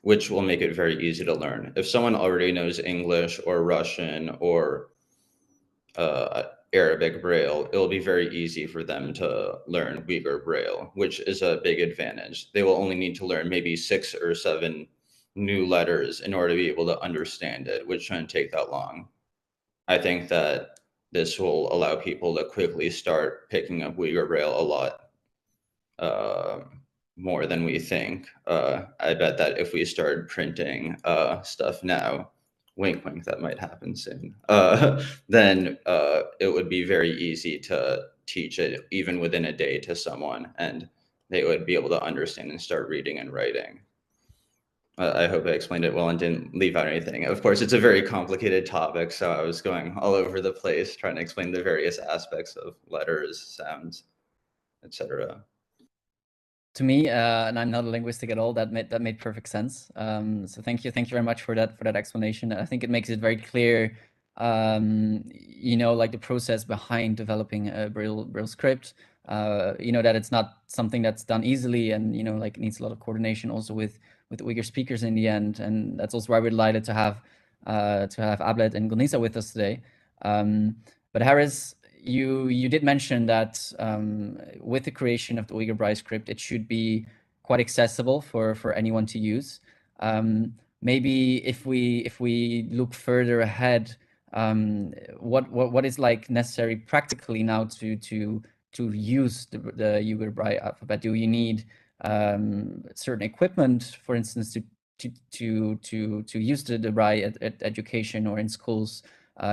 which will make it very easy to learn. If someone already knows English or Russian or Arabic Braille, it'll be very easy for them to learn Uyghur Braille, which is a big advantage. They will only need to learn maybe 6 or 7 new letters in order to be able to understand it, which shouldn't take that long. I think that this will allow people to quickly start picking up Uyghur Braille a lot more than we think. I bet that if we started printing stuff now, wink, wink, that might happen soon, then it would be very easy to teach it even within a day to someone, and they would be able to understand and start reading and writing. I hope I explained it well and didn't leave out anything. Of course, it's a very complicated topic, so I was going all over the place trying to explain the various aspects of letters, sounds, etc. To me, and I'm not a linguistic at all, that made perfect sense. So thank you very much for that explanation. I think it makes it very clear, like the process behind developing a Braille script. That it's not something that's done easily, and like it needs a lot of coordination also with Uyghur speakers in the end, and that's also why we're delighted to have Ablet and Gulnisa with us today. But Harris, you did mention that with the creation of the Uyghur Braille script, it should be quite accessible for anyone to use. Maybe if we look further ahead, what is like necessary practically now to use the Uyghur Braille alphabet? Do you need certain equipment, for instance, to use the Braille at education or in schools?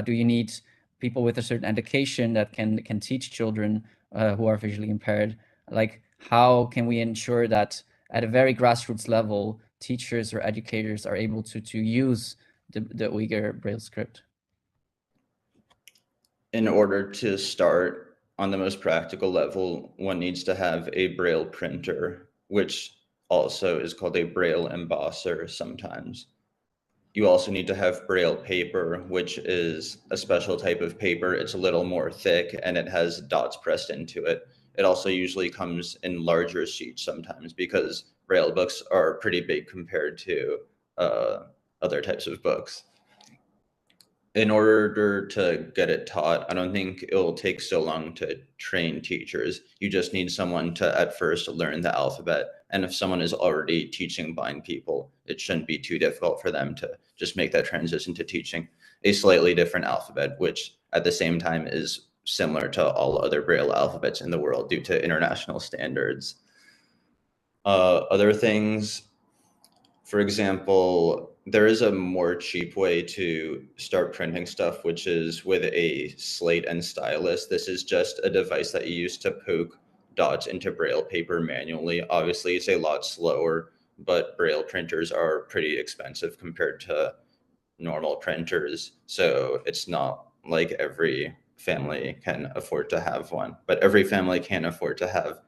Do you need people with a certain education that can teach children who are visually impaired? Like, how can we ensure that at a very grassroots level, teachers or educators are able to use the Uyghur Braille script? In order to start on the most practical level, one needs to have a Braille printer, which also is called a Braille embosser sometimes. You also need to have Braille paper, which is a special type of paper. It's a little more thick and it has dots pressed into it. It also usually comes in larger sheets sometimes because Braille books are pretty big compared to other types of books. In order to get it taught, I don't think it'll take so long to train teachers. You just need someone to at first learn the alphabet. And if someone is already teaching blind people, it shouldn't be too difficult for them to just make that transition to teaching a slightly different alphabet, which at the same time is similar to all other Braille alphabets in the world due to international standards. Other things, for example, there is a more cheap way to start printing stuff, which is with a slate and stylus. This is just a device that you use to poke dots into Braille paper manually. Obviously, it's a lot slower, but Braille printers are pretty expensive compared to normal printers. So it's not like every family can afford to have one, but every family can afford to have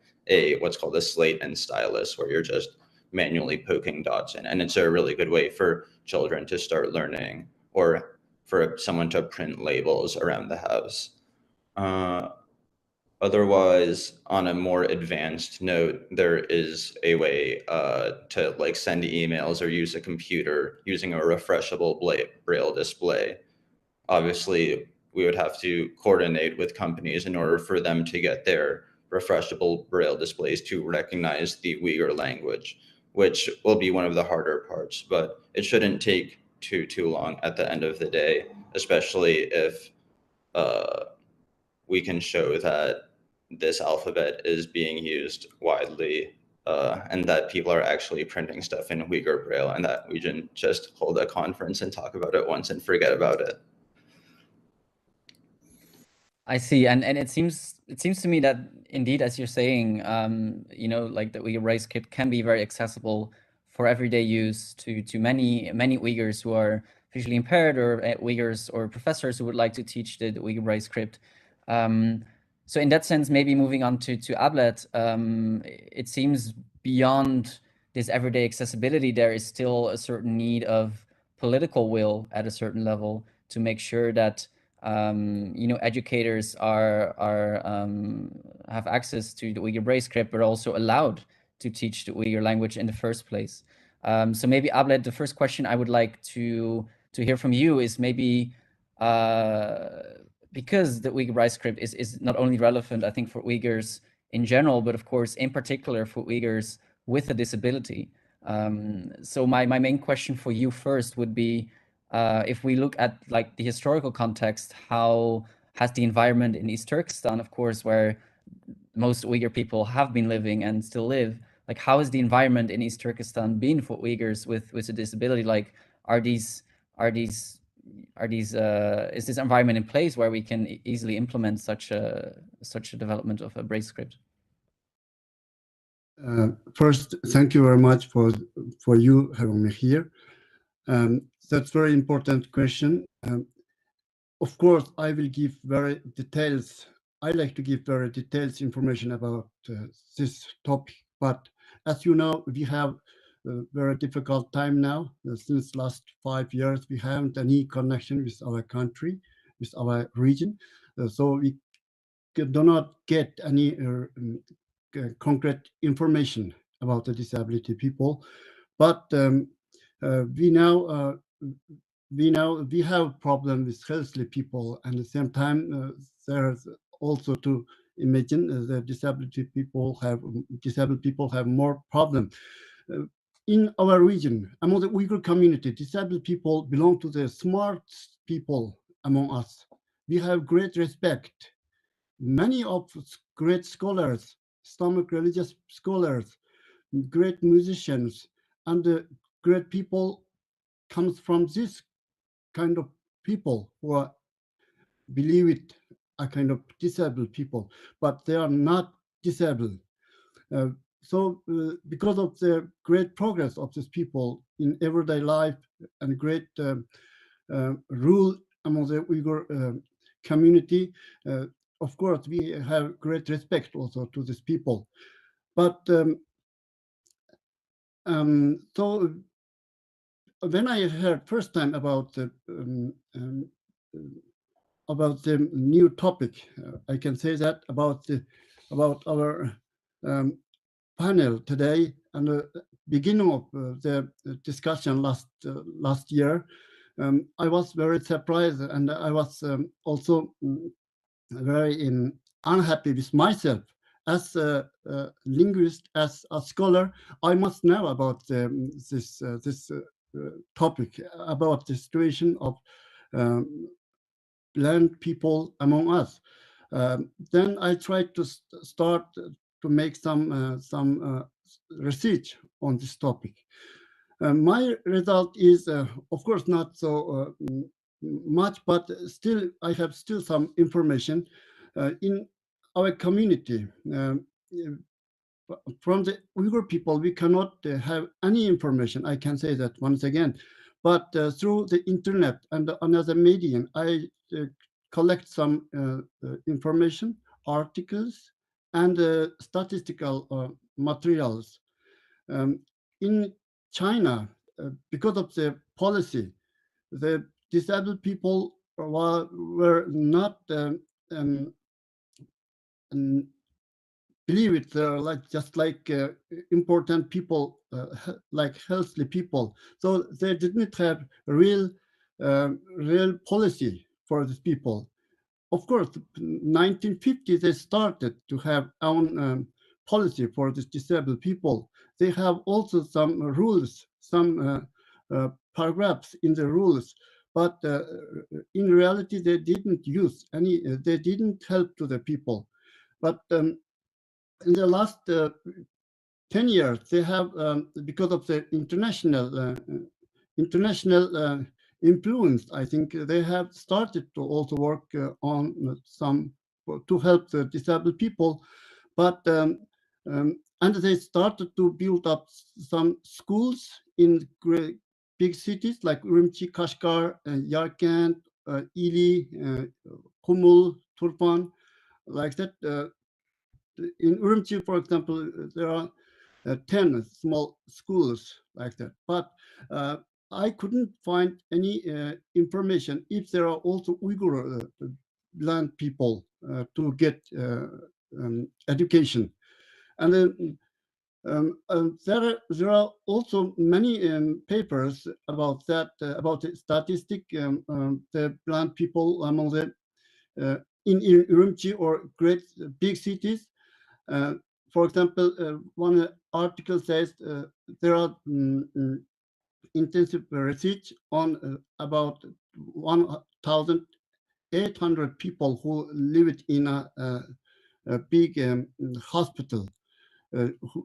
what's called a slate and stylus, where you're just manually poking dots in. And it's a really good way for children to start learning, or for someone to print labels around the house. Otherwise, on a more advanced note, there is a way to like send emails or use a computer using a refreshable Braille display. Obviously, we would have to coordinate with companies in order for them to get their refreshable Braille displays to recognize the Uyghur language, which will be one of the harder parts, but it shouldn't take too long at the end of the day, especially if we can show that this alphabet is being used widely, and that people are actually printing stuff in Uyghur Braille, and that we didn't just hold a conference and talk about it once and forget about it. I see, and it seems to me that indeed, as you're saying, like the Uyghur Braille script can be very accessible for everyday use to many Uyghurs who are visually impaired, or Uyghurs or professors who would like to teach the Uyghur Braille script. So in that sense, maybe moving on to Ablet, it seems beyond this everyday accessibility, there is still a certain need of political will at a certain level to make sure that educators have access to the Uyghur Braille script, but also allowed to teach the Uyghur language in the first place. So maybe Ablet, the first question I would like to hear from you is maybe because the Uyghur Braille script is not only relevant, I think, for Uyghurs in general, but of course, in particular for Uyghurs with a disability. So my main question for you first would be, if we look at like the historical context, how has the environment in East Turkestan, of course, where most Uyghur people have been living and still live, like how has the environment in East Turkestan been for Uyghurs with a disability? Like, is this environment in place where we can easily implement such a development of a Braille script? First, thank you very much for you having me here. That's very important question. Of course, I will give very details. I like to give very detailed information about this topic. But as you know, we have a very difficult time now. Since last 5 years, we haven't any connection with our country, with our region. So we do not get any concrete information about the disability people. But we have problem with healthy people, and at the same time there's also to imagine that disabled people have more problem. In our region, among the Uyghur community, disabled people belong to the smart people among us. We have great respect. Many of great scholars, Islamic religious scholars, great musicians, and great people comes from this kind of people who are believe it a kind of disabled people, but they are not disabled. Because of the great progress of these people in everyday life and great rule among the Uyghur community, of course, we have great respect also to these people. But so when I heard first time about the new topic, I can say that about our panel today and the beginning of the discussion last year, I was very surprised, and I was also very unhappy with myself. As a linguist, as a scholar, I must know about this topic, about the situation of blind people among us. Then I tried to start to make some research on this topic. My result is, of course, not so much, but still I have some information in our community. From the Uyghur people, we cannot have any information. I can say that once again, but through the internet and another medium, I collect some information, articles, and statistical materials. In China, because of the policy, the disabled people were not believe it just like important people, like healthy people. So they didn't have real policy for these people. Of course, 1950 they started to have own policy for these disabled people. They have also some rules, some paragraphs in the rules, but in reality they didn't use any. They didn't help to the people. But in the last 10 years, they have, because of the international influence, I think they have started to also work on some to help the disabled people, but and they started to build up some schools in big cities like Urumqi, Kashgar, Yarkent, Ili, Kumul, Turpan, like that. In Urumqi, for example, there are 10 small schools like that, but I couldn't find any information if there are also Uyghur blind people to get education. And There are also many papers about that, about the statistic, the blind people among the in Urumqi or great big cities. For example, one article says there are intensive research on about 1,800 people who lived in a big hospital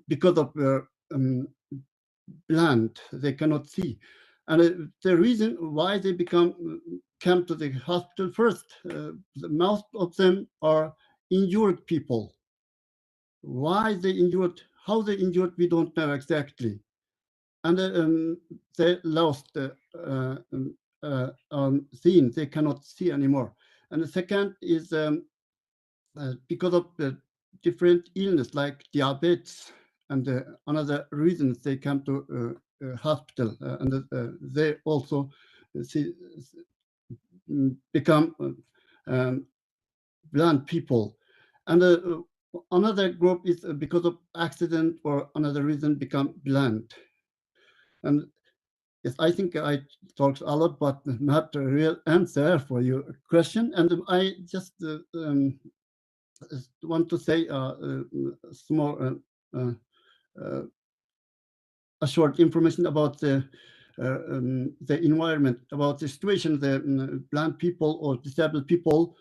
because of blind, they cannot see. And the reason why they come to the hospital first, most of them are injured people. Why they injured, how they injured, we don't know exactly. And they lost seeing, they cannot see anymore. And the second is because of different illness like diabetes, and another reason they come to hospital, and they also become blind people. And another group is because of accident or another reason become blind. And yes, I think I talked a lot, but not a real answer for your question. And I just want to say small, a short information about the environment, about the situation, the blind people or disabled people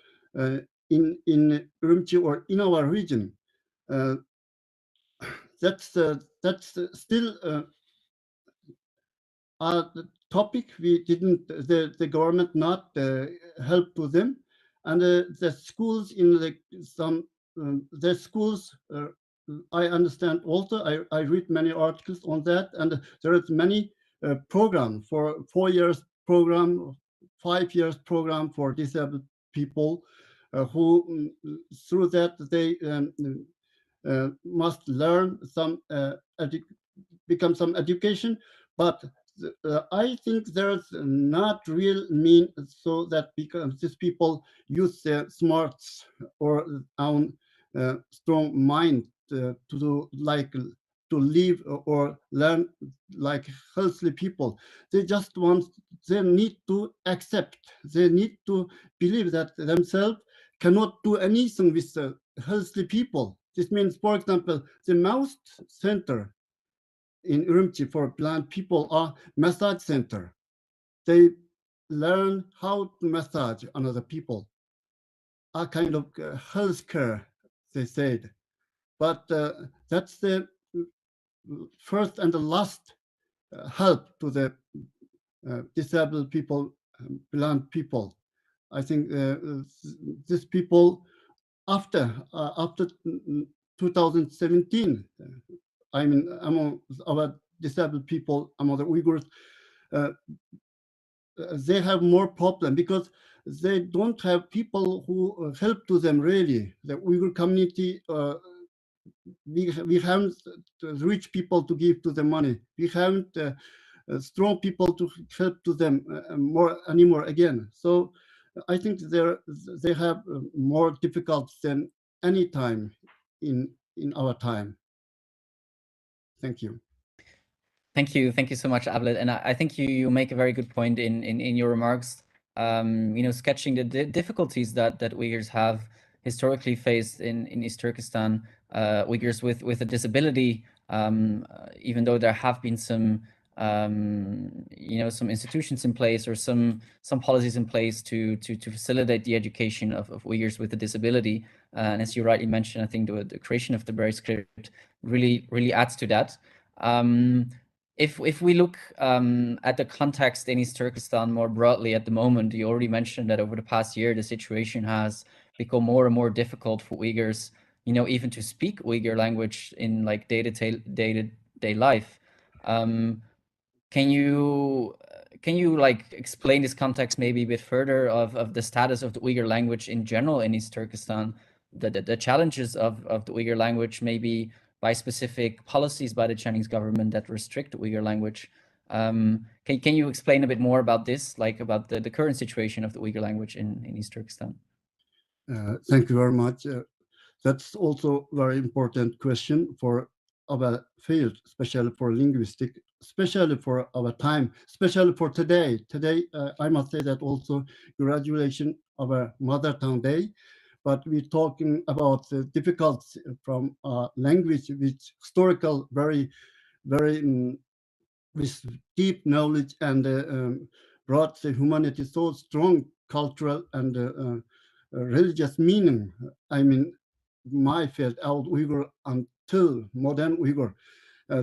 in Urumqi or in our region. That's still a topic we didn't, the government not help to them, and the schools in the schools. I understand also. I read many articles on that, and there is many program for 4 years program, 5 years program for disabled people who through that they must learn some become some education, but I think there's not real mean so that because these people use their smarts or own strong mind to do like to live or learn like healthy people. They just want, they need to accept, they need to believe that themselves cannot do anything with healthy people. This means, for example, the mouse center in Urumqi for blind people are massage center. They learn how to massage another people, a kind of health care, they said. But that's the first and the last help to the disabled people, blind people. I think these people after 2017, I mean, among our disabled people, among the Uyghurs, they have more problem because they don't have people who help to them really. The Uyghur community, we haven't rich people to give to them money. We haven't strong people to help to them more anymore again. So I think they have more difficult than any time in our time. Thank you. Thank you so much, Ablet. And I think you make a very good point in your remarks. Sketching the difficulties that Uyghurs have historically faced in East Turkestan, Uyghurs with a disability, even though there have been some some institutions in place or some policies in place to facilitate the education of Uyghurs with a disability. And as you rightly mentioned, I think the creation of the Braille script really adds to that. If we look at the context in East Turkestan more broadly at the moment, you already mentioned that over the past year, the situation has become more and more difficult for Uyghurs, even to speak Uyghur language in like day-to-day life. Can you like explain this context maybe a bit further of the status of the Uyghur language in general in East Turkestan, the challenges of the Uyghur language, maybe by specific policies by the Chinese government that restrict the Uyghur language? Can you explain a bit more about this, like about the current situation of the Uyghur language in East Turkestan? Thank you very much. That's also a very important question for our field, especially for linguistic, especially for our time, especially for today. Today, I must say that also graduation of our mother tongue day, but we're talking about the difficulties from language with historical, very, with deep knowledge and brought the humanity so strong cultural and religious meaning. I mean, my field, old Uyghur until modern Uyghur.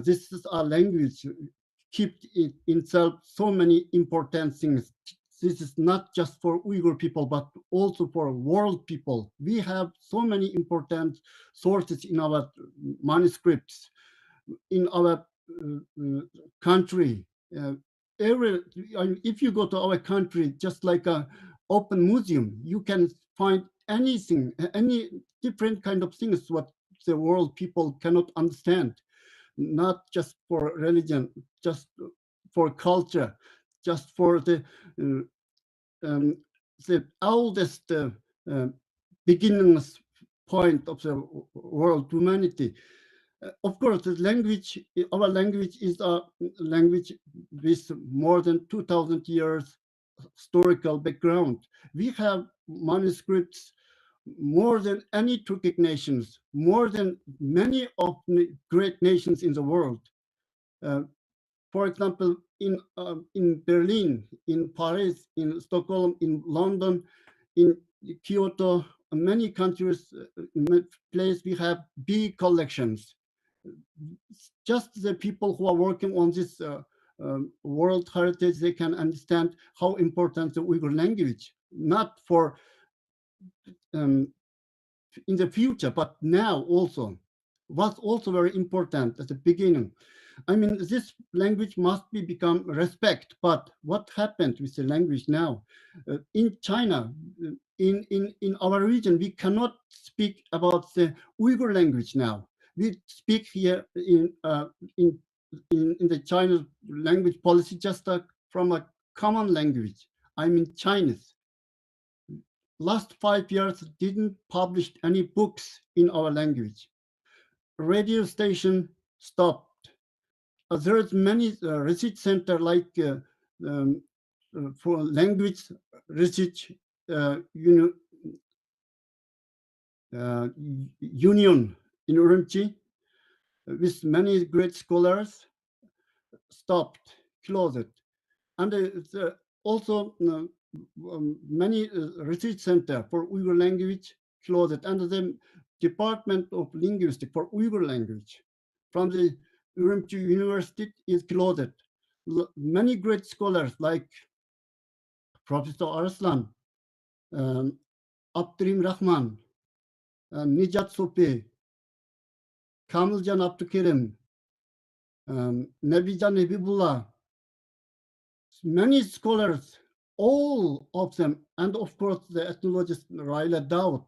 This is a language kept it itself so many important things. This is not just for Uyghur people, but also for world people. We have so many important sources in our manuscripts, in our country. If you go to our country, just like a open museum, you can find anything, any different kind of things what the world people cannot understand, not just for religion, just for culture, just for the oldest beginnings point of the world humanity. Of course, the language, our language is a language with more than 2,000 years historical background. We have manuscripts more than any Turkic nations, more than many of the great nations in the world. For example, in Berlin, in Paris, in Stockholm, in London, in Kyoto, many countries, place we have big collections. Just the people who are working on this world heritage, they can understand how important the Uyghur language, not for in the future, but now also, was also very important at the beginning. I mean, this language must be become respect, but what happened with the language now? In China, in our region, we cannot speak about the Uyghur language now. We speak here in the Chinese language policy just from a common language. I mean, Chinese. Last 5 years didn't publish any books in our language. Radio station stopped. There's many research center like for language research union in Urumqi with many great scholars stopped, closed. And also many research center for Uyghur language closed, and the Department of Linguistics for Uyghur language from the Urumqi University is closed. Many great scholars like Professor Arslan, Abdurrahim Rahman, Nijat Sopi, Kamiljan Abdukerim, Nebijan Nebibullah, many scholars, all of them, and of course the ethnologist Raila Daud,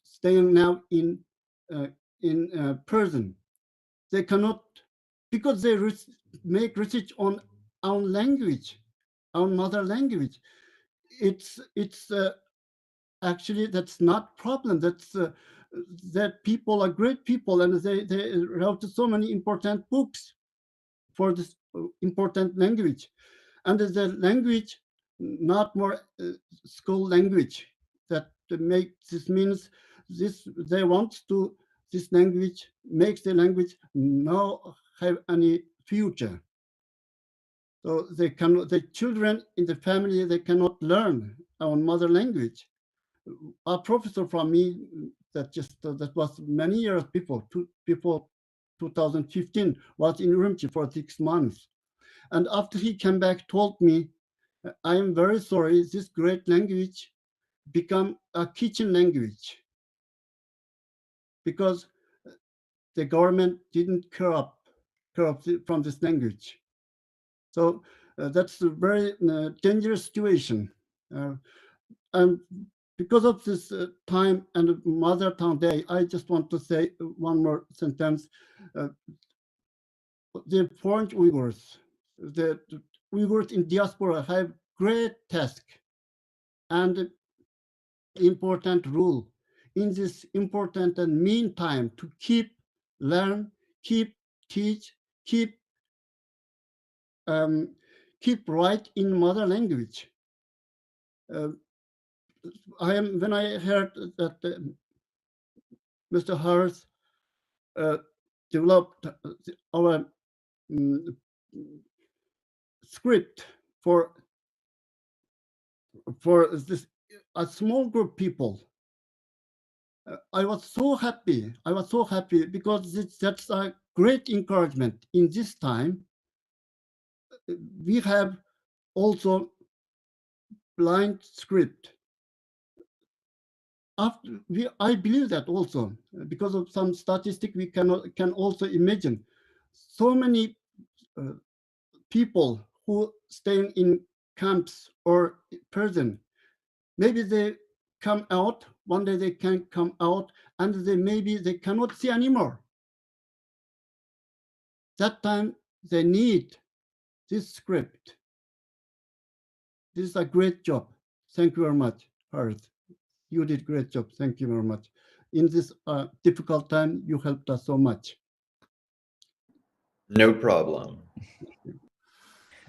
staying now in prison. They cannot, because they make research on our language, our mother language. It's actually, that's not problem. That's that people are great people, and they wrote so many important books for this important language. And the language, not more school language, that make this means this, they want to, this language makes the language no have any future. So they cannot, the children in the family, they cannot learn our mother language. A professor from me that just that was many years before 2015 was in Urumqi for 6 months. And after he came back, told me, I am very sorry, this great language become a kitchen language because the government didn't care up from this language. So that's a very dangerous situation. And because of this time and Mother Tongue Day, I just want to say one more sentence. The foreign Uyghurs, the Uyghurs in diaspora have great task and important role in this important and meantime to keep, learn, keep teach, keep write in mother language. When I heard that Mr. Harris developed our script for this a small group of people, I was so happy. I was so happy because that's a great encouragement in this time. We have also blind script. I believe that also because of some statistic we can also imagine so many people who staying in camps or prison. Maybe they come out one day, they can come out and maybe they cannot see anymore. That time they need this script. This is a great job. Thank you very much, Harith. You did a great job. Thank you very much. In this difficult time, you helped us so much. No problem.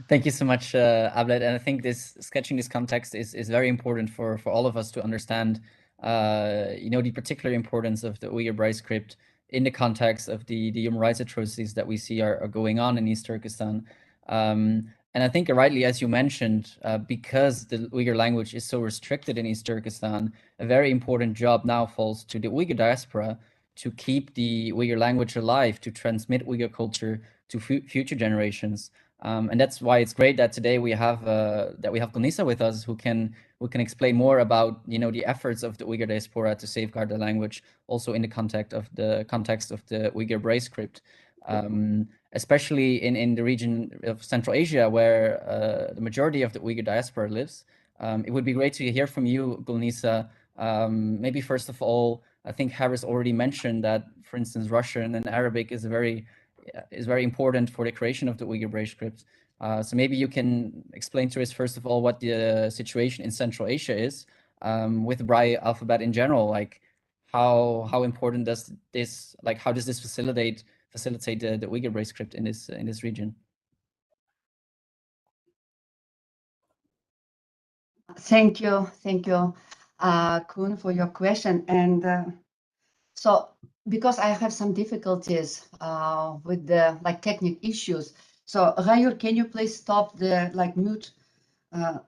Thank you so much, Ablet. And I think sketching this context is very important for all of us to understand, the particular importance of the Uyghur Braille script in the context of the human rights atrocities that we see are going on in East Turkestan. And I think rightly, as you mentioned, because the Uyghur language is so restricted in East Turkestan, a very important job now falls to the Uyghur diaspora to keep the Uyghur language alive, to transmit Uyghur culture to future generations. And that's why it's great that today we have Gulnisa with us, who can explain more about the efforts of the Uyghur diaspora to safeguard the language, also in the context of the Uyghur Braille script, especially in the region of Central Asia, where the majority of the Uyghur diaspora lives. It would be great to hear from you, Gulnisa. Maybe first of all, I think Harris already mentioned that, for instance, Russian and Arabic is very important for the creation of the Uyghur Braille script. So maybe you can explain to us, first of all, what the situation in Central Asia is with the Braille alphabet in general. Like, how important does this, how does this facilitate the Uyghur Braille script in this region? Thank you, Kun, for your question. And so, because I have some difficulties with the technical issues, so Rayur, can you please stop the mute,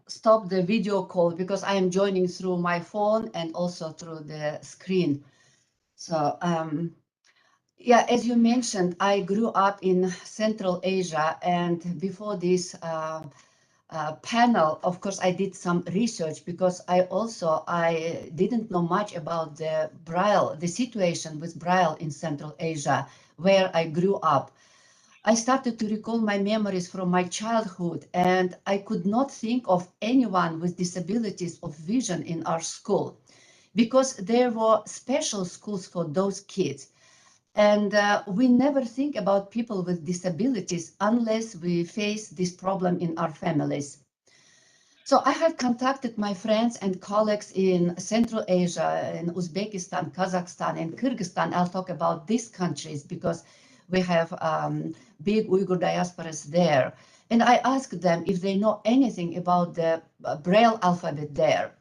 stop the video call, because I am joining through my phone and also through the screen. So yeah, as you mentioned, I grew up in Central Asia, and before this panel, of course, I did some research because I didn't know much about the Braille, the situation with Braille in Central Asia, where I grew up. I started to recall my memories from my childhood, and I could not think of anyone with disabilities of vision in our school, because there were special schools for those kids. And we never think about people with disabilities unless we face this problem in our families. So I have contacted my friends and colleagues in Central Asia, in Uzbekistan, Kazakhstan, and Kyrgyzstan. I'll talk about these countries because we have big Uyghur diasporas there. And I asked them if they know anything about the Braille alphabet there.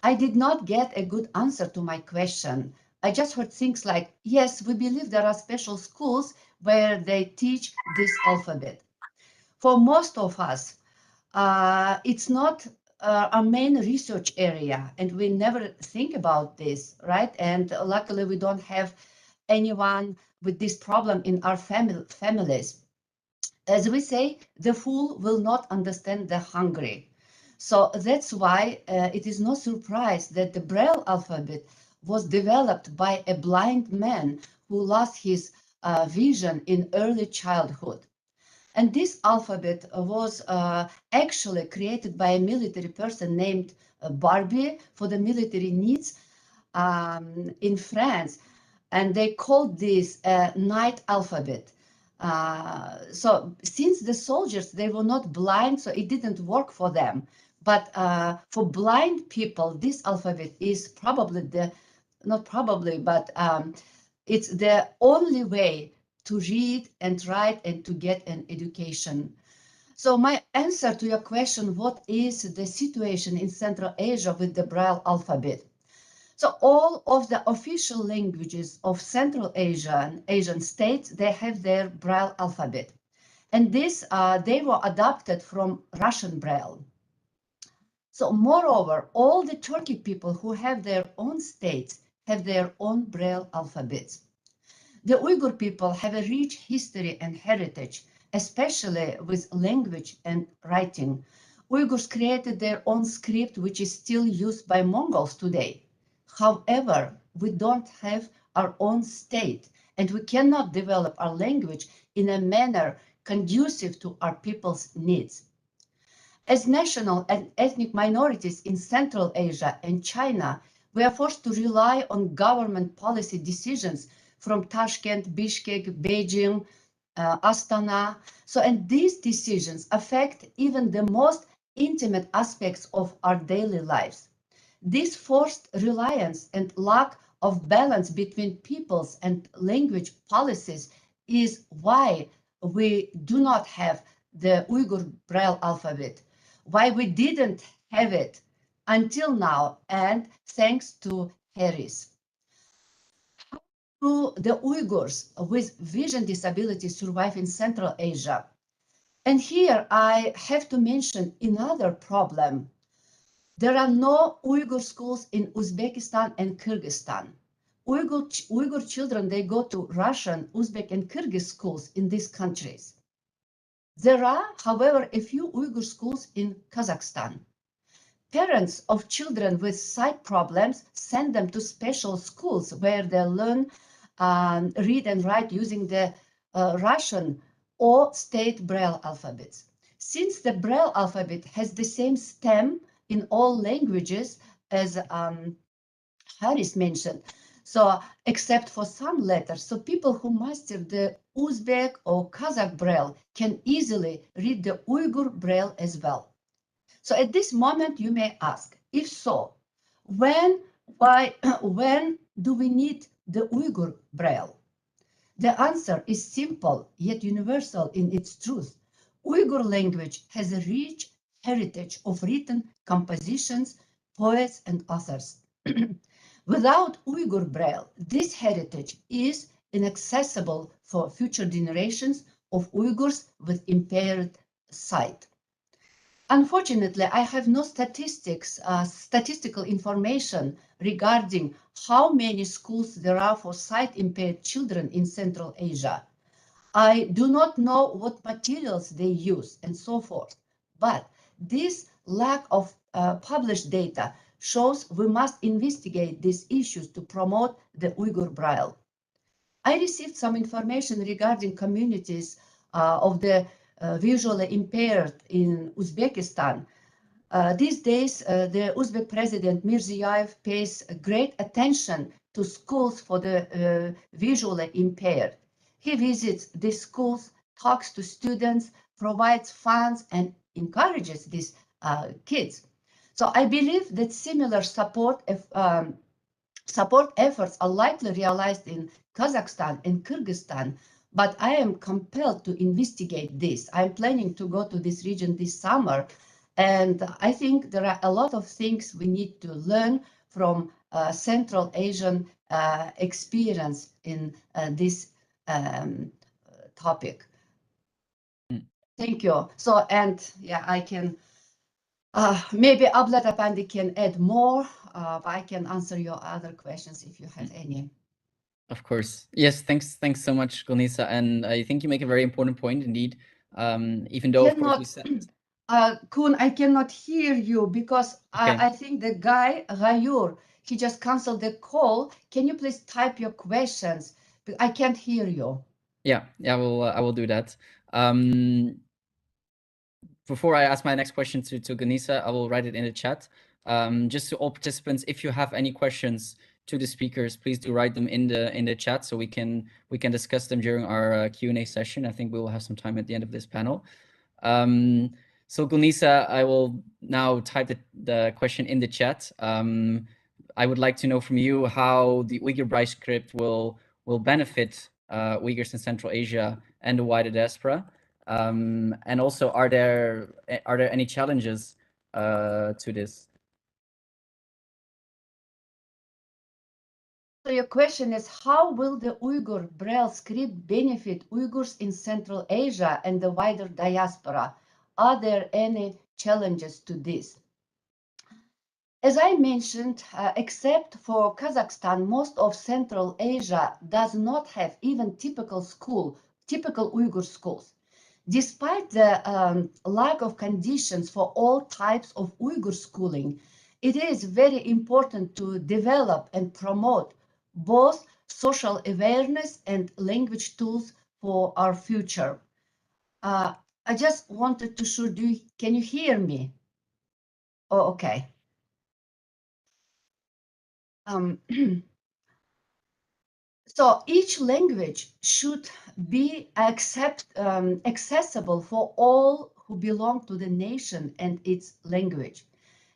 I did not get a good answer to my question. I just heard things like, yes, we believe there are special schools where they teach this alphabet. For most of us, it's not our main research area, and we never think about this, right? And luckily, we don't have anyone with this problem in our families. As we say, the fool will not understand the hungry. So that's why it is no surprise that the Braille alphabet was developed by a blind man who lost his vision in early childhood. And this alphabet was actually created by a military person named Barbie for the military needs in France. And they called this night alphabet. So since the soldiers, they were not blind, so it didn't work for them. But for blind people, this alphabet is probably it's the only way to read and write and to get an education. So my answer to your question, what is the situation in Central Asia with the Braille alphabet? So all of the official languages of Central Asia and Asian states, they have their Braille alphabet. And this, they were adopted from Russian Braille. So moreover, all the Turkic people who have their own states have their own Braille alphabets. The Uyghur people have a rich history and heritage, especially with language and writing. Uyghurs created their own script, which is still used by Mongols today. However, we don't have our own state, and we cannot develop our language in a manner conducive to our people's needs. As national and ethnic minorities in Central Asia and China, we are forced to rely on government policy decisions from Tashkent, Bishkek, Beijing, Astana. So, and these decisions affect even the most intimate aspects of our daily lives. This forced reliance and lack of balance between peoples and language policies is why we do not have the Uyghur Braille alphabet, why we didn't have it until now, and thanks to Harris. How do the Uyghurs with vision disabilities survive in Central Asia? And here I have to mention another problem. There are no Uyghur schools in Uzbekistan and Kyrgyzstan. Uyghur children, they go to Russian, Uzbek, and Kyrgyz schools in these countries. There are, however, a few Uyghur schools in Kazakhstan. Parents of children with sight problems send them to special schools where they learn read and write using the Russian or state Braille alphabets. Since the Braille alphabet has the same stem in all languages, as Harris mentioned, so except for some letters, so people who master the Uzbek or Kazakh Braille can easily read the Uyghur Braille as well. So at this moment, you may ask, if so, when do we need the Uyghur Braille? The answer is simple yet universal in its truth. Uyghur language has a rich heritage of written compositions, poets, and authors. Without Uyghur Braille, this heritage is inaccessible for future generations of Uyghurs with impaired sight. Unfortunately, I have no statistical information regarding how many schools there are for sight-impaired children in Central Asia. I do not know what materials they use and so forth, but this lack of published data shows we must investigate these issues to promote the Uyghur Braille. I received some information regarding communities of the visually impaired in Uzbekistan. These days, the Uzbek president Mirziyoyev pays great attention to schools for the visually impaired. He visits these schools, talks to students, provides funds, and encourages these kids. So I believe that similar support efforts are likely realized in Kazakhstan and Kyrgyzstan, but I am compelled to investigate this. I'm planning to go to this region this summer, and I think there are a lot of things we need to learn from Central Asian experience in this topic. Thank you. So, and yeah, I can, maybe Ablat Apandi can add more, but I can answer your other questions if you have any. Of course. Yes, thanks so much, Gulnisa. And I think you make a very important point indeed. Even though, of course, we said... Kun, I cannot hear you because okay. I think the guy, Rayur, he just canceled the call. Can you please type your questions? I can't hear you. Yeah, I will do that. Before I ask my next question to Gulnisa, I will write it in the chat. Just to all participants, if you have any questions to the speakers, please do write them in the chat so we can discuss them during our Q&A session. I think we will have some time at the end of this panel. So Gulnisa, I will now type the question in the chat. I would like to know from you how the Uyghur Braille script will benefit Uyghurs in Central Asia and the wider diaspora? And also, are there any challenges to this? So your question is, how will the Uyghur Braille script benefit Uyghurs in Central Asia and the wider diaspora? Are there any challenges to this? As I mentioned, except for Kazakhstan, most of Central Asia does not have even typical Uyghur schools. Despite the lack of conditions for all types of Uyghur schooling, it is very important to develop and promote both social awareness and language tools for our future. I just wanted to show you, can you hear me? Oh, okay. So each language should be accessible for all who belong to the nation and its language.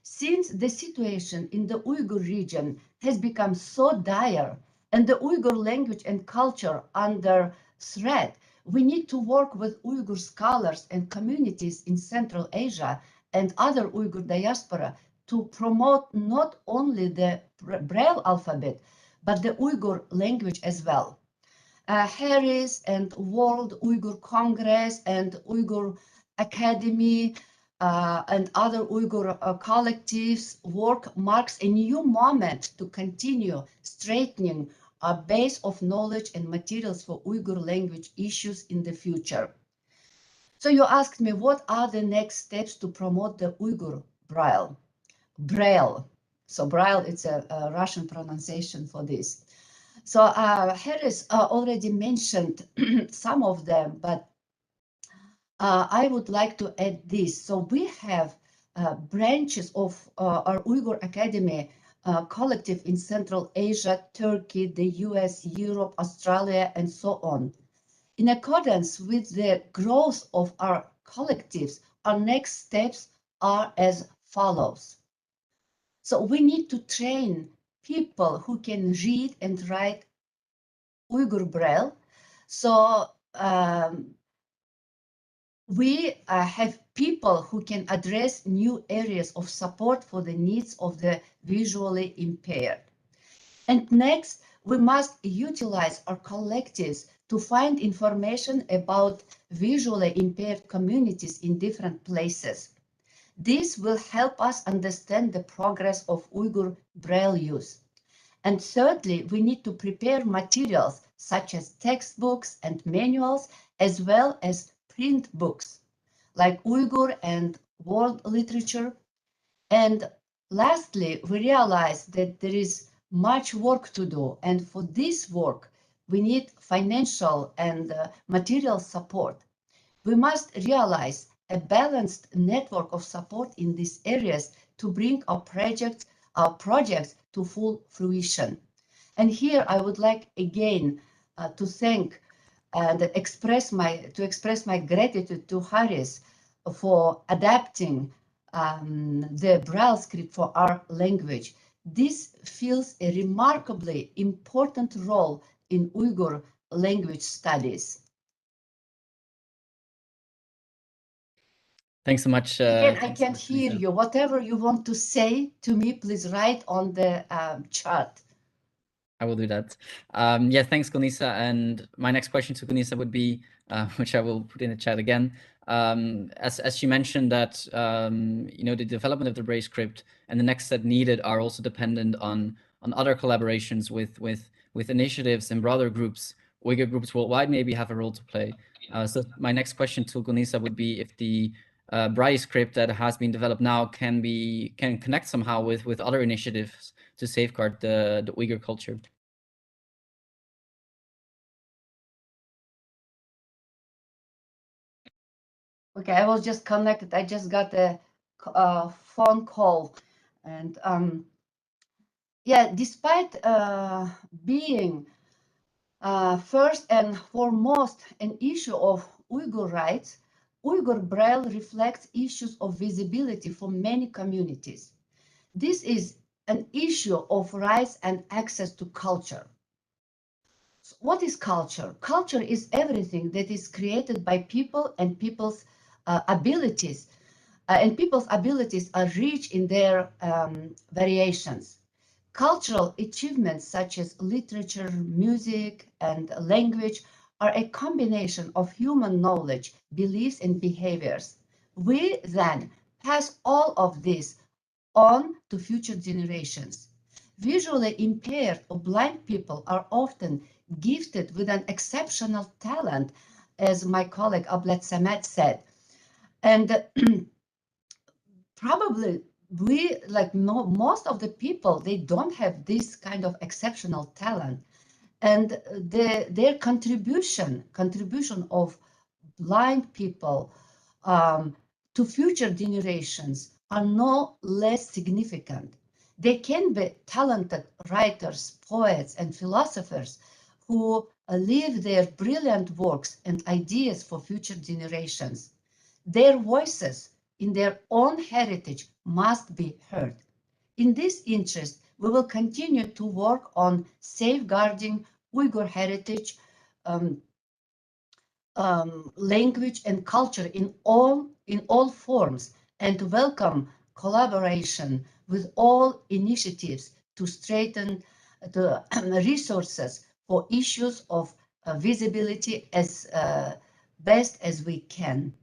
Since the situation in the Uyghur region has become so dire and the Uyghur language and culture under threat, we need to work with Uyghur scholars and communities in Central Asia and other Uyghur diaspora to promote not only the Braille alphabet, but the Uyghur language as well. Harris and World Uyghur Congress and Uyghur Academy and other Uyghur collectives work marks a new moment to continue strengthening a base of knowledge and materials for Uyghur language issues in the future. So you asked me, what are the next steps to promote the Uyghur Braille? Braille. So Braille, it's a Russian pronunciation for this. So Harris already mentioned some of them, but I would like to add this. So we have branches of our Uyghur Academy collective in Central Asia, Turkey, the US, Europe, Australia, and so on. In accordance with the growth of our collectives, our next steps are as follows. So we need to train people who can read and write Uyghur Braille. So we have people who can address new areas of support for the needs of the visually impaired. And next, we must utilize our collectives to find information about visually impaired communities in different places. This will help us understand the progress of Uyghur Braille use. And thirdly, we need to prepare materials such as textbooks and manuals, as well as print books like Uyghur and world literature. And lastly, we realize that there is much work to do. And for this work, we need financial and material support. We must realize a balanced network of support in these areas to bring our projects to full fruition. And here I would like again to thank and express my gratitude to Harris for adapting the Braille script for our language. This fills a remarkably important role in Uyghur language studies. Thanks so much. Again, I can't hear you. Whatever you want to say to me, please write on the chart. I will do that. Yeah, thanks, Gulnisa. And my next question to Gulnisa would be, which I will put in the chat again, as she mentioned that the development of the Braille script and the next step needed are also dependent on other collaborations with initiatives and broader groups. Uyghur groups worldwide maybe have a role to play. So my next question to Gulnisa would be if the Braille script that has been developed now can connect somehow with other initiatives to safeguard the Uyghur culture. Okay, I was just connected. I just got a phone call, and yeah, despite being first and foremost an issue of Uyghur rights, Uyghur Braille reflects issues of visibility for many communities. This is an issue of rights and access to culture. What is culture? Culture is everything that is created by people and people's abilities. And people's abilities are rich in their variations. Cultural achievements such as literature, music, and language are a combination of human knowledge, beliefs, and behaviors. We then pass all of this on to future generations. Visually impaired or blind people are often gifted with an exceptional talent, as my colleague Ablet Samet said. And probably we, like most of the people, they don't have this kind of exceptional talent. And their contribution of blind people to future generations are no less significant. They can be talented writers, poets, and philosophers who leave their brilliant works and ideas for future generations. Their voices in their own heritage must be heard. In this interest, we will continue to work on safeguarding Uyghur heritage, um, language, and culture in all forms, and to welcome collaboration with all initiatives to strengthen the resources for issues of visibility as best as we can.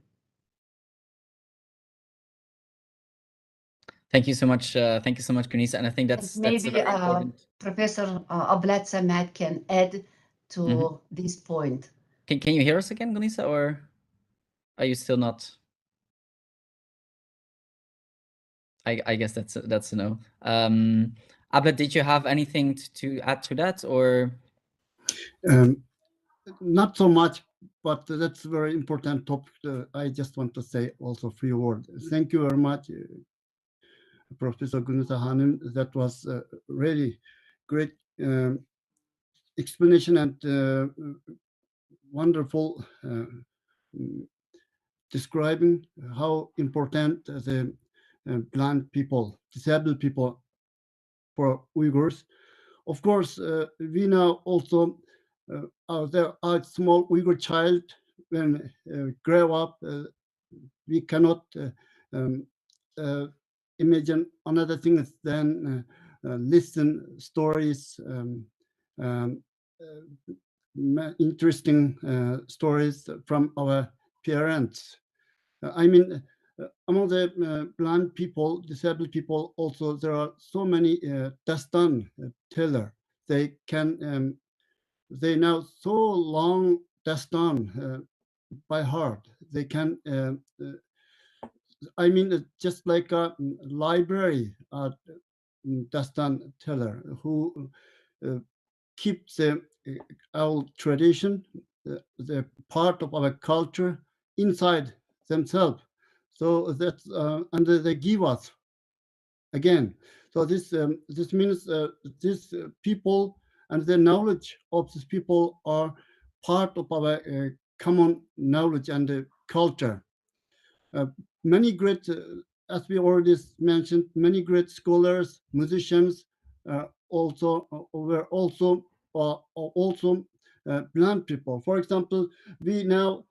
Thank you so much. Thank you so much, Gulnisa. And I think that's maybe very important. Professor Ablat Samet can add to this point. Can you hear us again, Gulnisa, or are you still not? I guess that's a no. Ablet, did you have anything to add to that, or? Not so much, but that's a very important topic. I just want to say also a few words. Thank you very much, Professor Gulnisa Hanım. That was a really great explanation and wonderful describing how important the blind people, disabled people for Uyghurs. Of course, we now also there are small Uyghur child when grow up, we cannot imagine another thing than listen stories, interesting stories from our parents. I mean, among the blind people, disabled people, also there are so many dastan teller. They can, they know so long dastan by heart. They can, I mean, just like a library dastan teller who keeps our tradition, the part of our culture inside themselves. So that's and they give us again. So this means these people and the knowledge of these people are part of our common knowledge and culture. Many great, as we already mentioned, many great scholars, musicians, also were also blind people. For example, we now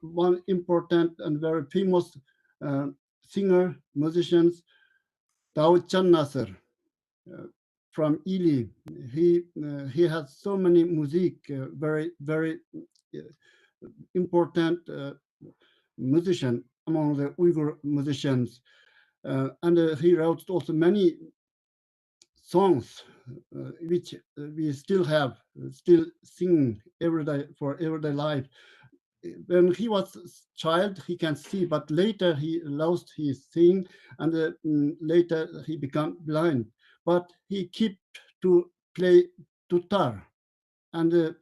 one important and very famous singer, musicians, Daoud Chan Nasser from Ili. He has so many music, very important musician among the Uyghur musicians, and he wrote also many songs which we still have, still sing every day for everyday life. When he was a child, he can see, but later he lost his seeing, and later he became blind. But he kept to play tutar, and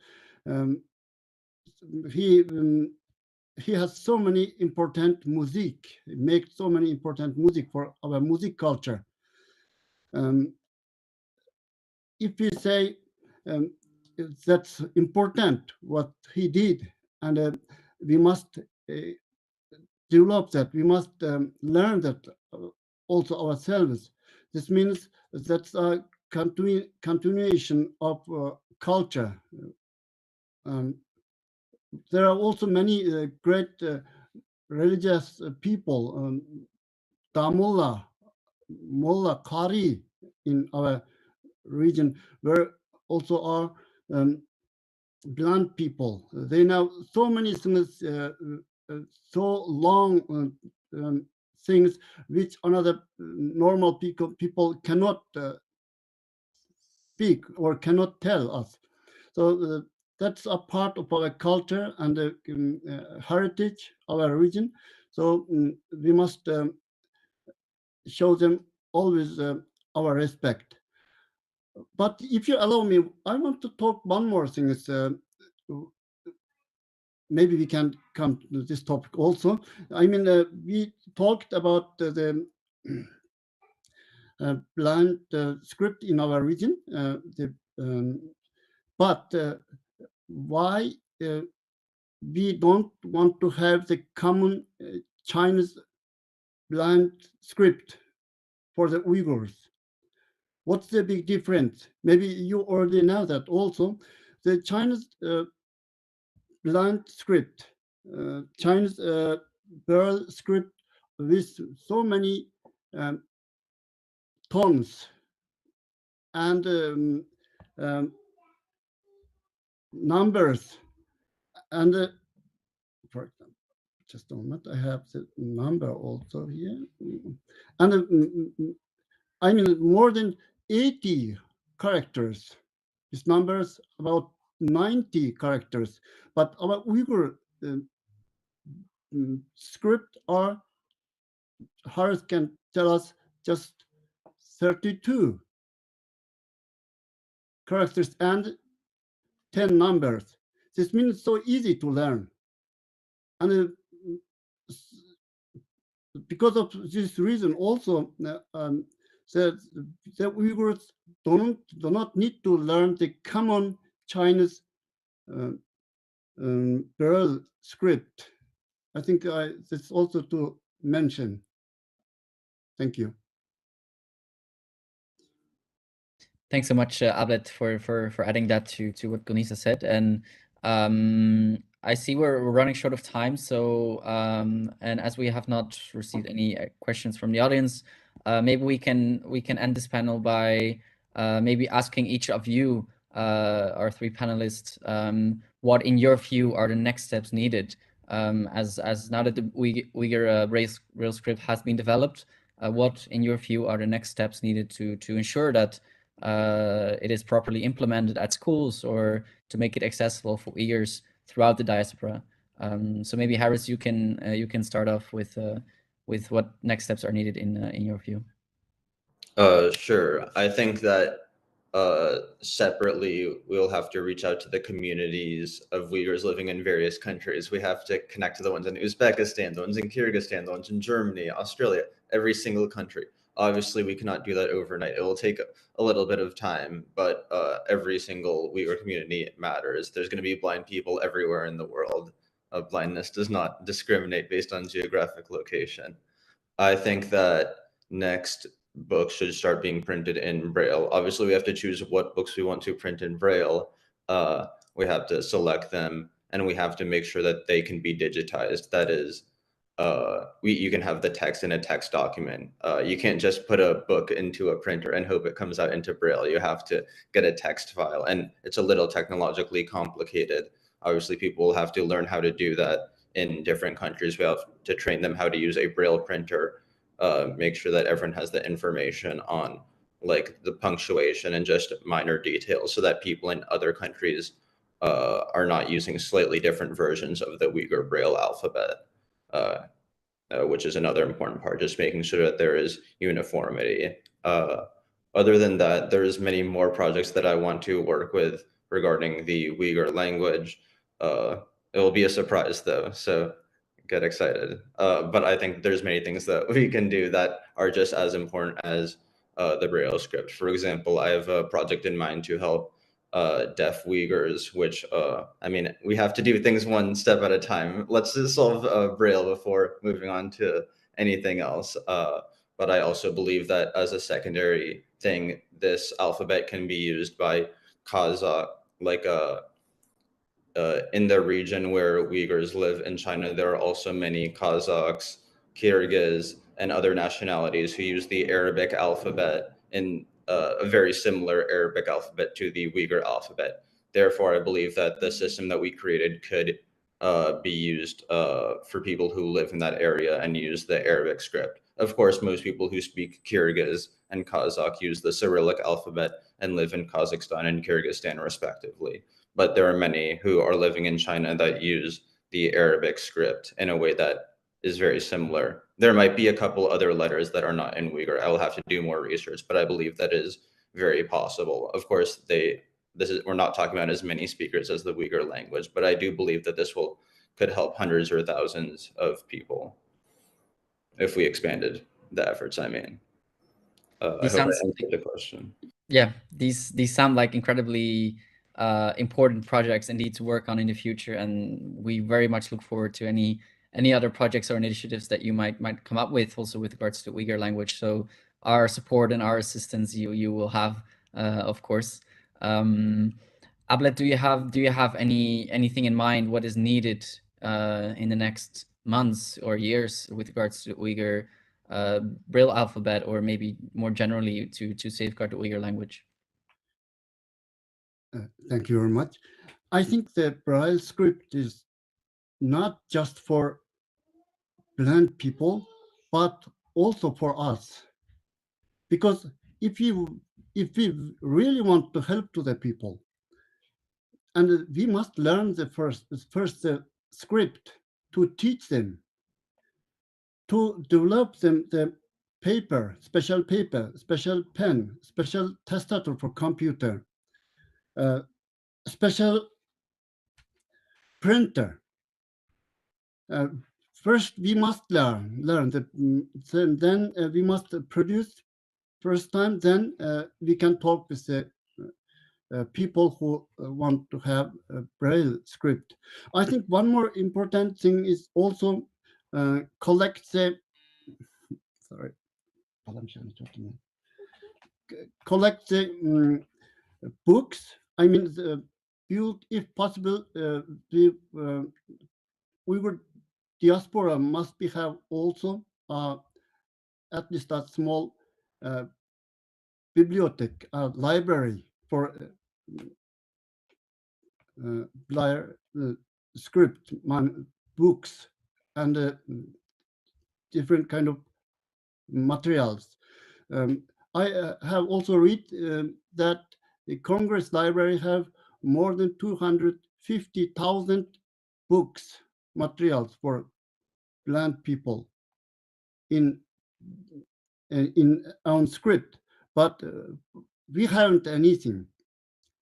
he has so many important music, makes so many important music for our music culture. If we say that's important what he did, and we must develop that, we must learn that also ourselves. This means that's a continuation of culture. there are also many great religious people, Damulla, Mullah, Qari in our region, where also are blind people. They know so many things, so long things which another normal people cannot speak or cannot tell us. So that's a part of our culture and heritage, our region. So we must show them always our respect. But if you allow me, I want to talk one more thing. Is maybe we can come to this topic also. I mean, we talked about the blind script in our region, but why we don't want to have the common Chinese blind script for the Uyghurs? What's the big difference? Maybe you already know that also. The Chinese blind script, Chinese Braille script with so many tones and numbers. And for example, just a moment, I have the number also here. And I mean, more than 80 characters. This number is about 90 characters. But our Uyghur script are, Harris can tell us, just 32 characters and 10 numbers. This means so easy to learn. And because of this reason also, the Uyghurs do not need to learn the common Chinese Braille script. I think that's also to mention. Thank you. Thanks so much, Ablet, for adding that to what Gulnisa said. And I see we're running short of time. So and as we have not received any questions from the audience, maybe we can end this panel by maybe asking each of you, our three panelists, what in your view are the next steps needed, as now that the Uyghur Braille script has been developed. What in your view are the next steps needed to ensure that it is properly implemented at schools, or to make it accessible for Uyghurs throughout the diaspora? So maybe Harris, you can start off with what next steps are needed in your view. Sure. I think that separately, we'll have to reach out to the communities of Uyghurs living in various countries. We have to connect to the ones in Uzbekistan, the ones in Kyrgyzstan, the ones in Germany, Australia, every single country. Obviously, we cannot do that overnight. It will take a little bit of time, but every single Uyghur community matters. There's going to be blind people everywhere in the world. Blindness does not discriminate based on geographic location. I think that next books should start being printed in Braille. Obviously, we have to choose what books we want to print in Braille. We have to select them, and we have to make sure that they can be digitized. That is, you can have the text in a text document. You can't just put a book into a printer and hope it comes out into Braille. You have to get a text file, and it's a little technologically complicated. Obviously, people will have to learn how to do that in different countries. We have to train them how to use a Braille printer, make sure that everyone has the information on like the punctuation and just minor details, so that people in other countries are not using slightly different versions of the Uyghur Braille alphabet, which is another important part, just making sure that there is uniformity. Other than that, there's many more projects that I want to work with regarding the Uyghur language. It will be a surprise though, so get excited. But I think there's many things that we can do that are just as important as the Braille script. For example, I have a project in mind to help deaf Uyghurs, which, I mean, we have to do things one step at a time. Let's just solve Braille before moving on to anything else. But I also believe that as a secondary thing, this alphabet can be used by Kazakh, like in the region where Uyghurs live in China, there are also many Kazakhs, Kyrgyz, and other nationalities who use the Arabic alphabet in a very similar Arabic alphabet to the Uyghur alphabet. Therefore, I believe that the system that we created could be used for people who live in that area and use the Arabic script. Of course, most people who speak Kyrgyz and Kazakh use the Cyrillic alphabet and live in Kazakhstan and Kyrgyzstan respectively. But there are many who are living in China that use the Arabic script in a way that is very similar. There might be a couple other letters that are not in Uyghur. I will have to do more research, but I believe that is very possible. Of course, we're not talking about as many speakers as the Uyghur language, but I do believe that this could help hundreds or thousands of people if we expanded the efforts. I mean, I hope I answered the question. Yeah, these sound like incredibly important projects indeed to work on in the future, and we very much look forward to any other projects or initiatives that you might come up with, also with regards to Uyghur language. So our support and our assistance you will have, of course. Ablet, do you have anything in mind what is needed in the next months or years with regards to the Uyghur Braille alphabet, or maybe more generally to safeguard the Uyghur language? Thank you very much. I think the Braille script is not just for blind people, but also for us. Because if we really want to help to the people, and we must learn the first script to teach them, to develop them the paper, special pen, special testator for computer, special printer. First, we must learn that. Then we must produce first time. Then we can talk with the people who want to have a Braille script. I think one more important thing is also collect the. Sorry, collect the books. I mean, build, if possible, the Uyghur diaspora must have also at least a small bibliothèque, library for script books and different kind of materials. I have also read that the Congress Library have more than 250,000 books, materials for blind people in own script, but we haven't anything.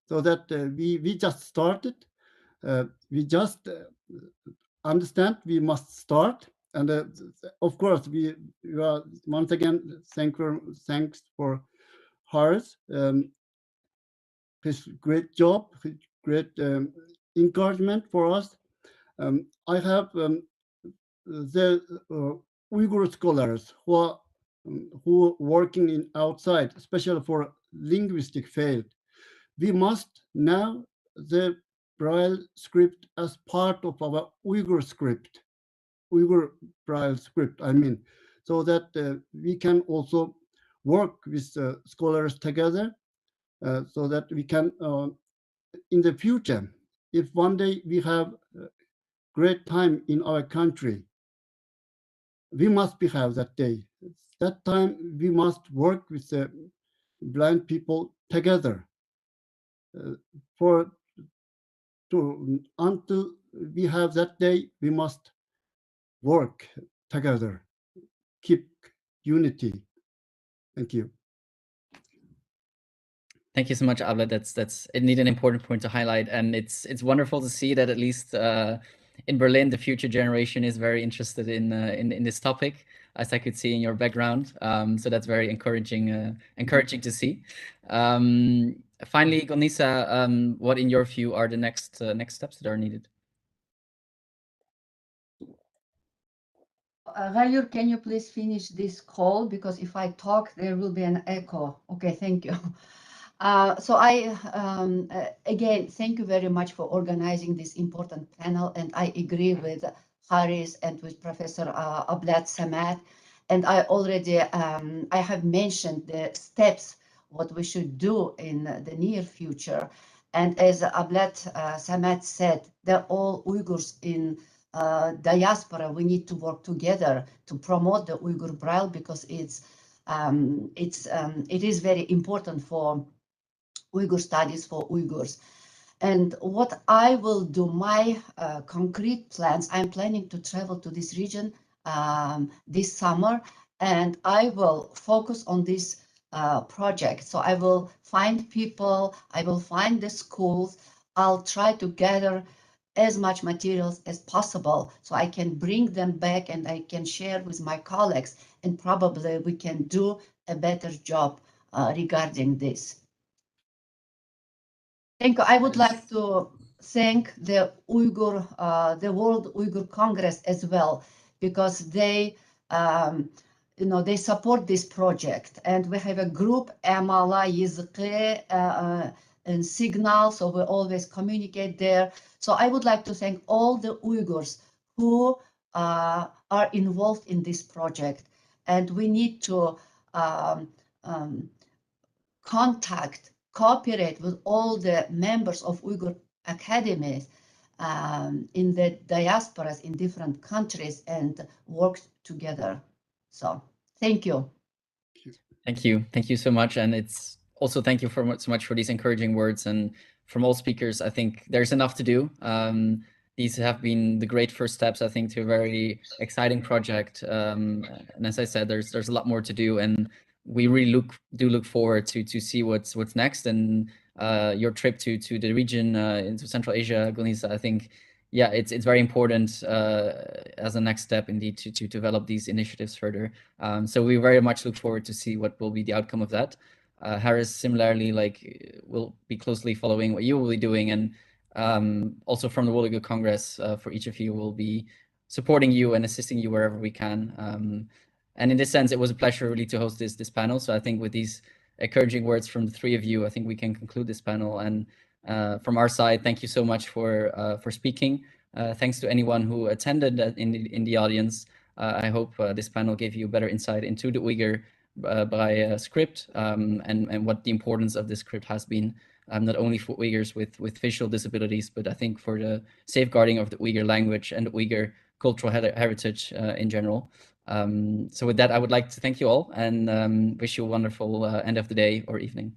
So that we just started. We just understand we must start. And of course, we are once again thanks for Horace, his great job, his great encouragement for us. I have the Uyghur scholars who are working in outside, especially for linguistic field. We must know the Braille script as part of our Uyghur script, Uyghur Braille script, I mean, so that we can also work with scholars together so that we can, in the future, if one day we have great time in our country, we must have that day. That time we must work with the blind people together until we have that day, we must work together, keep unity. Thank you. Thank you so much, Ablet. That's indeed an important point to highlight, and it's wonderful to see that at least in Berlin, the future generation is very interested in this topic, as I could see in your background. So that's very encouraging to see. Finally, Gulnisa, what in your view are the next steps that are needed? Rayur, can you please finish this call? Because if I talk, there will be an echo. Okay, thank you. So I, again, thank you very much for organizing this important panel. And I agree with Haris and with Professor Ablat Samad. And I already, I have mentioned the steps, what we should do in the near future. And as Ablat Samad said, they're all Uyghurs in diaspora. We need to work together to promote the Uyghur Braille, because it is very important for Uyghur studies for Uyghurs. And what I will do, my concrete plans, I'm planning to travel to this region this summer, and I will focus on this project. So I will find people, I will find the schools, I'll try to gather as much materials as possible so I can bring them back and I can share with my colleagues, and probably we can do a better job regarding this. Thank you. I would like to thank the the World Uyghur Congress as well, because they, they support this project, and we have a group, Amala, Yizqi, and Signal, so we always communicate there. So I would like to thank all the Uyghurs who are involved in this project, and we need to cooperate with all the members of Uyghur academies in the diasporas in different countries and work together. So thank you. Thank you. Thank you so much. And it's also thank you so much for these encouraging words. And from all speakers, I think there's enough to do. These have been the great first steps, I think, to a very exciting project. And as I said, there's a lot more to do, and we really look forward to see what's next. And your trip to the region into Central Asia, Gulnisa, I think, yeah, it's very important as a next step indeed to develop these initiatives further. So we very much look forward to see what will be the outcome of that. Haris, similarly, will be closely following what you will be doing, and also from the World Uyghur Congress, for each of you, will be supporting you and assisting you wherever we can. And in this sense, it was a pleasure really to host this panel. So I think with these encouraging words from the three of you, I think we can conclude this panel. And from our side, thank you so much for speaking. Thanks to anyone who attended in the audience. I hope this panel gave you better insight into the Uyghur Braille script and what the importance of this script has been, not only for Uyghurs with visual disabilities, but I think for the safeguarding of the Uyghur language and the Uyghur cultural heritage in general. So with that, I would like to thank you all and wish you a wonderful end of the day or evening.